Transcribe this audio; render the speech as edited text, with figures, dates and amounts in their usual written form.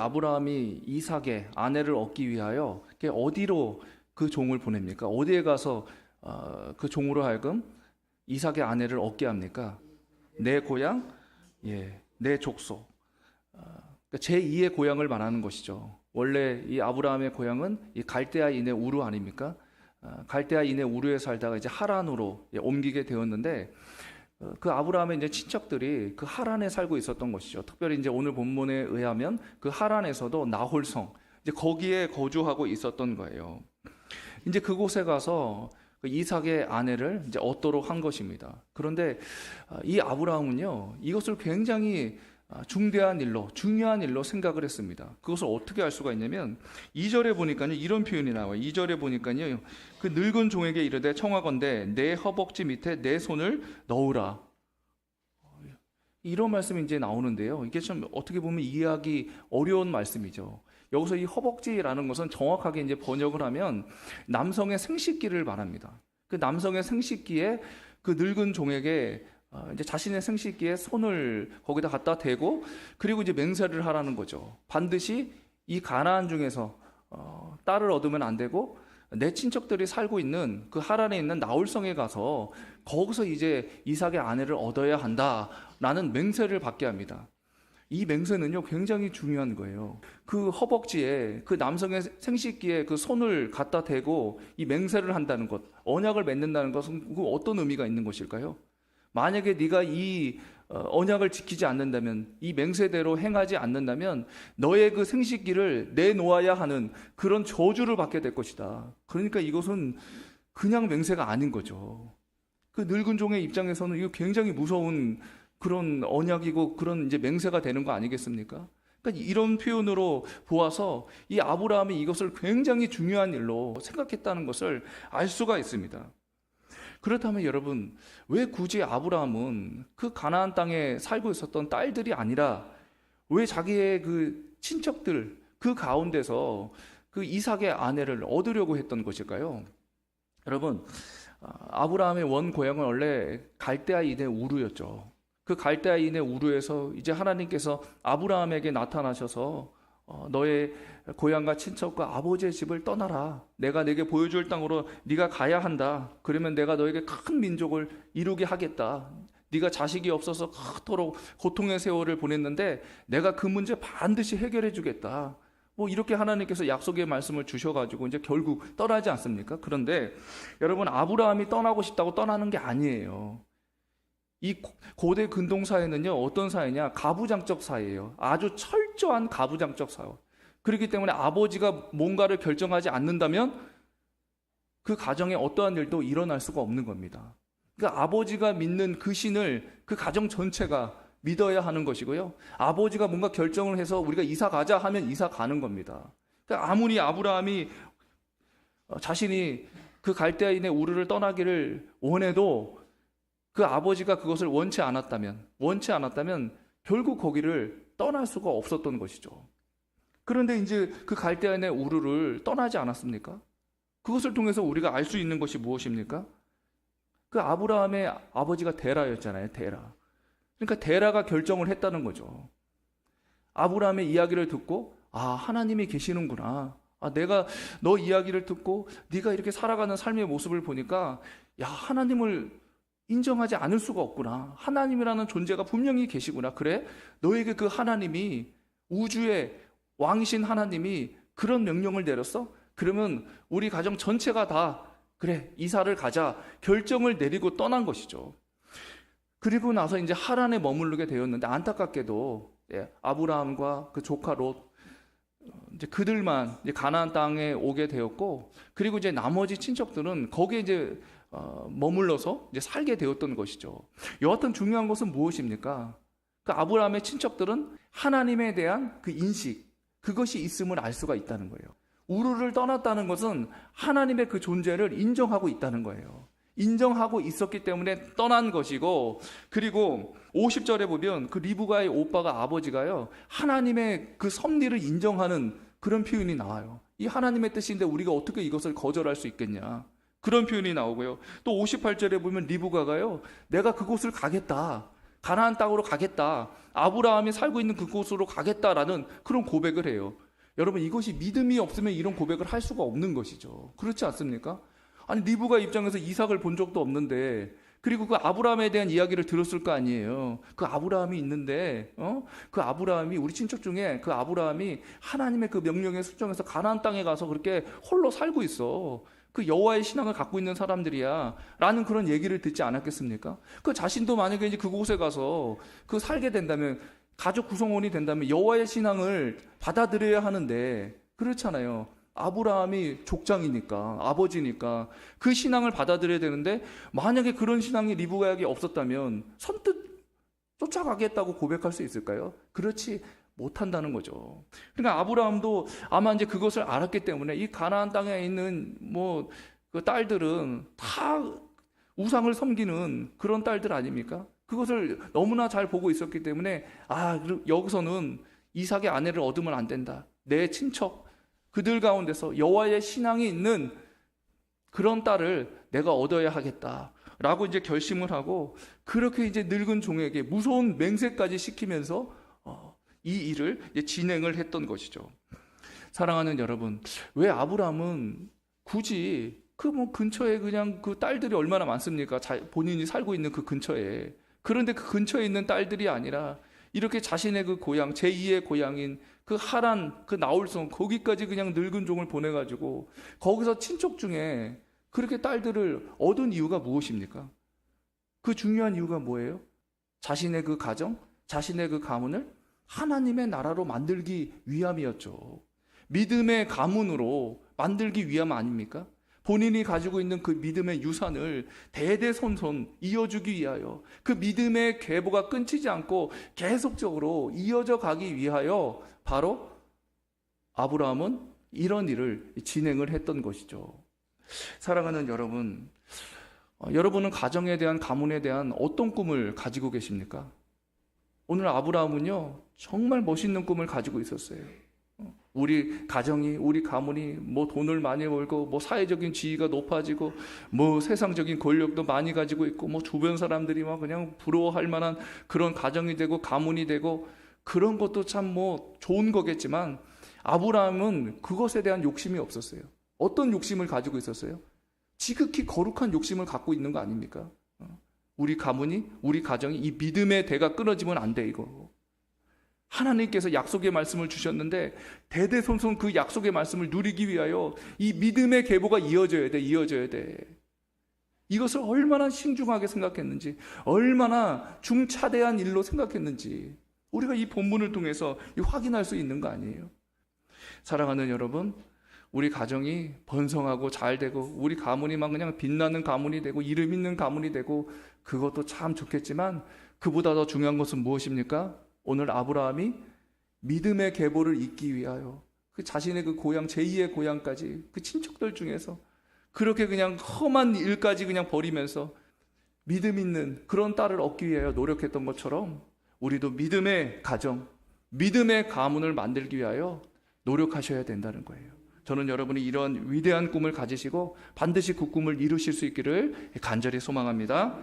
아브라함이 이삭의 아내를 얻기 위하여 어디로 그 종을 보냅니까? 어디에 가서 그 종으로 하여금 이삭의 아내를 얻게 합니까? 내 고향, 내 족속. 제2의 고향을 말하는 것이죠. 원래 이 아브라함의 고향은 이 갈대아인의 우르 아닙니까? 갈대아인의 우르에 살다가 이제 하란으로 옮기게 되었는데, 그 아브라함의 이제 친척들이 그 하란에 살고 있었던 것이죠. 특별히 이제 오늘 본문에 의하면 그 하란에서도 나홀성, 이제 거기에 거주하고 있었던 거예요. 이제 그곳에 가서 그 이삭의 아내를 이제 얻도록 한 것입니다. 그런데 이 아브라함은요, 이것을 굉장히 중대한 일로, 중요한 일로 생각을 했습니다. 그것을 어떻게 알 수가 있냐면 2절에 보니까요, 이런 표현이 나와요. 2절에 보니까요, 그 늙은 종에게 이르되 청하건대 내 허벅지 밑에 내 손을 넣으라. 이런 말씀이 이제 나오는데요. 이게 좀 어떻게 보면 이해하기 어려운 말씀이죠. 여기서 이 허벅지라는 것은 정확하게 이제 번역을 하면 남성의 생식기를 말합니다. 그 남성의 생식기에 그 늙은 종에게 이제 자신의 생식기에 손을 거기다 갖다 대고, 그리고 이제 맹세를 하라는 거죠. 반드시 이 가나안 중에서 딸을 얻으면 안 되고, 내 친척들이 살고 있는 그 하란에 있는 나홀성에 가서 거기서 이제 이삭의 아내를 얻어야 한다라는 맹세를 받게 합니다. 이 맹세는요, 굉장히 중요한 거예요. 그 허벅지에 그 남성의 생식기에 그 손을 갖다 대고 이 맹세를 한다는 것, 언약을 맺는다는 것은 그 어떤 의미가 있는 것일까요? 만약에 네가 이 언약을 지키지 않는다면, 이 맹세대로 행하지 않는다면 너의 그 생식기를 내놓아야 하는 그런 저주를 받게 될 것이다. 그러니까 이것은 그냥 맹세가 아닌 거죠. 그 늙은 종의 입장에서는 이거 굉장히 무서운 그런 언약이고 그런 이제 맹세가 되는 거 아니겠습니까? 그러니까 이런 표현으로 보아서 이 아브라함이 이것을 굉장히 중요한 일로 생각했다는 것을 알 수가 있습니다. 그렇다면 여러분, 왜 굳이 아브라함은 그 가나안 땅에 살고 있었던 딸들이 아니라 왜 자기의 그 친척들 그 가운데서 그 이삭의 아내를 얻으려고 했던 것일까요? 여러분, 아브라함의 원 고향은 원래 갈대아인의 우르였죠. 그 갈대아인의 우르에서 이제 하나님께서 아브라함에게 나타나셔서 너의 고향과 친척과 아버지의 집을 떠나라. 내가 네게 보여줄 땅으로 네가 가야 한다. 그러면 내가 너에게 큰 민족을 이루게 하겠다. 네가 자식이 없어서 그토록 고통의 세월을 보냈는데 내가 그 문제 반드시 해결해 주겠다. 뭐 이렇게 하나님께서 약속의 말씀을 주셔가지고 이제 결국 떠나지 않습니까? 그런데 여러분, 아브라함이 떠나고 싶다고 떠나는 게 아니에요. 이 고대 근동 사회는요, 어떤 사회냐? 가부장적 사회예요. 아주 철저한 가부장적 사회. 그렇기 때문에 아버지가 뭔가를 결정하지 않는다면 그 가정에 어떠한 일도 일어날 수가 없는 겁니다. 그러니까 아버지가 믿는 그 신을 그 가정 전체가 믿어야 하는 것이고요. 아버지가 뭔가 결정을 해서 우리가 이사 가자 하면 이사 가는 겁니다. 그러니까 아무리 아브라함이 자신이 그 갈대아인의 우르를 떠나기를 원해도 그 아버지가 그것을 원치 않았다면 결국 거기를 떠날 수가 없었던 것이죠. 그런데 이제 그 갈대아인의 우르를 떠나지 않았습니까? 그것을 통해서 우리가 알 수 있는 것이 무엇입니까? 그 아브라함의 아버지가 데라였잖아요. 데라. 그러니까 데라가 결정을 했다는 거죠. 아브라함의 이야기를 듣고 하나님이 계시는구나. 내가 너 이야기를 듣고 네가 이렇게 살아가는 삶의 모습을 보니까 하나님을 인정하지 않을 수가 없구나. 하나님이라는 존재가 분명히 계시구나. 그래? 너에게 그 하나님이, 우주의 왕이신 하나님이 그런 명령을 내렸어? 그러면 우리 가정 전체가 다 그래, 이사를 가자 결정을 내리고 떠난 것이죠. 그리고 나서 이제 하란에 머무르게 되었는데, 안타깝게도 아브라함과 그 조카 롯, 이제 그들만 이제 가나안 땅에 오게 되었고, 그리고 이제 나머지 친척들은 거기에 이제 머물러서 이제 살게 되었던 것이죠. 여하튼 중요한 것은 무엇입니까? 그 아브라함의 친척들은 하나님에 대한 그 인식, 그것이 있음을 알 수가 있다는 거예요. 우르를 떠났다는 것은 하나님의 그 존재를 인정하고 있다는 거예요. 인정하고 있었기 때문에 떠난 것이고, 그리고 50절에 보면 그 리브가의 오빠가 아버지가요, 하나님의 그 섭리를 인정하는 그런 표현이 나와요. 이 하나님의 뜻인데 우리가 어떻게 이것을 거절할 수 있겠냐, 그런 표현이 나오고요. 또 58절에 보면 리브가가요, 내가 그곳을 가겠다. 가나안 땅으로 가겠다. 아브라함이 살고 있는 그곳으로 가겠다라는 그런 고백을 해요. 여러분, 이것이 믿음이 없으면 이런 고백을 할 수가 없는 것이죠. 그렇지 않습니까? 아니, 리브가 입장에서 이삭을 본 적도 없는데, 그리고 그 아브라함에 대한 이야기를 들었을 거 아니에요. 그 아브라함이 있는데, 그 아브라함이, 우리 친척 중에 그 아브라함이 하나님의 그 명령에 순종해서 가나안 땅에 가서 그렇게 홀로 살고 있어. 그 여호와의 신앙을 갖고 있는 사람들이야 라는 그런 얘기를 듣지 않았겠습니까? 그 자신도 만약에 이제 그곳에 가서 그 살게 된다면, 가족 구성원이 된다면 여호와의 신앙을 받아들여야 하는데, 그렇잖아요. 아브라함이 족장이니까, 아버지니까 그 신앙을 받아들여야 되는데, 만약에 그런 신앙이 리브가에게 없었다면 선뜻 쫓아가겠다고 고백할 수 있을까요? 그렇지 못한다는 거죠. 그러니까 아브라함도 아마 이제 그것을 알았기 때문에, 이 가나안 땅에 있는 그 딸들은 다 우상을 섬기는 그런 딸들 아닙니까? 그것을 너무나 잘 보고 있었기 때문에, 여기서는 이삭의 아내를 얻으면 안 된다. 내 친척 그들 가운데서 여호와의 신앙이 있는 그런 딸을 내가 얻어야 하겠다라고 이제 결심을 하고, 그렇게 이제 늙은 종에게 무서운 맹세까지 시키면서 이 일을 이제 진행을 했던 것이죠. 사랑하는 여러분, 왜 아브라함은 굳이 그 근처에 그냥 그 딸들이 얼마나 많습니까? 본인이 살고 있는 그 근처에. 그런데 그 근처에 있는 딸들이 아니라 이렇게 자신의 그 고향, 제2의 고향인 그 하란, 그 나홀성, 거기까지 그냥 늙은 종을 보내가지고 거기서 친척 중에 그렇게 딸들을 얻은 이유가 무엇입니까? 그 중요한 이유가 뭐예요? 자신의 그 가정, 자신의 그 가문을 하나님의 나라로 만들기 위함이었죠. 믿음의 가문으로 만들기 위함 아닙니까? 본인이 가지고 있는 그 믿음의 유산을 대대손손 이어주기 위하여, 그 믿음의 계보가 끊이지 않고 계속적으로 이어져 가기 위하여 바로 아브라함은 이런 일을 진행을 했던 것이죠. 사랑하는 여러분, 여러분은 가정에 대한, 가문에 대한 어떤 꿈을 가지고 계십니까? 오늘 아브라함은요, 정말 멋있는 꿈을 가지고 있었어요. 우리 가정이, 우리 가문이 돈을 많이 벌고 사회적인 지위가 높아지고 세상적인 권력도 많이 가지고 있고 주변 사람들이 그냥 부러워할 만한 그런 가정이 되고 가문이 되고, 그런 것도 참 좋은 거겠지만, 아브라함은 그것에 대한 욕심이 없었어요. 어떤 욕심을 가지고 있었어요? 지극히 거룩한 욕심을 갖고 있는 거 아닙니까? 우리 가문이, 우리 가정이 이 믿음의 대가 끊어지면 안 돼, 이거. 하나님께서 약속의 말씀을 주셨는데 대대손손 그 약속의 말씀을 누리기 위하여 이 믿음의 계보가 이어져야 돼. 이것을 얼마나 신중하게 생각했는지, 얼마나 중차대한 일로 생각했는지 우리가 이 본문을 통해서 확인할 수 있는 거 아니에요? 사랑하는 여러분, 우리 가정이 번성하고 잘 되고 우리 가문이 그냥 빛나는 가문이 되고 이름 있는 가문이 되고, 그것도 참 좋겠지만 그보다 더 중요한 것은 무엇입니까? 오늘 아브라함이 믿음의 계보를 잇기 위하여 그 자신의 그 고향, 제2의 고향까지 그 친척들 중에서 그렇게 그냥 험한 일까지 그냥 버리면서 믿음 있는 그런 딸을 얻기 위하여 노력했던 것처럼, 우리도 믿음의 가정, 믿음의 가문을 만들기 위하여 노력하셔야 된다는 거예요. 저는 여러분이 이런 위대한 꿈을 가지시고 반드시 그 꿈을 이루실 수 있기를 간절히 소망합니다.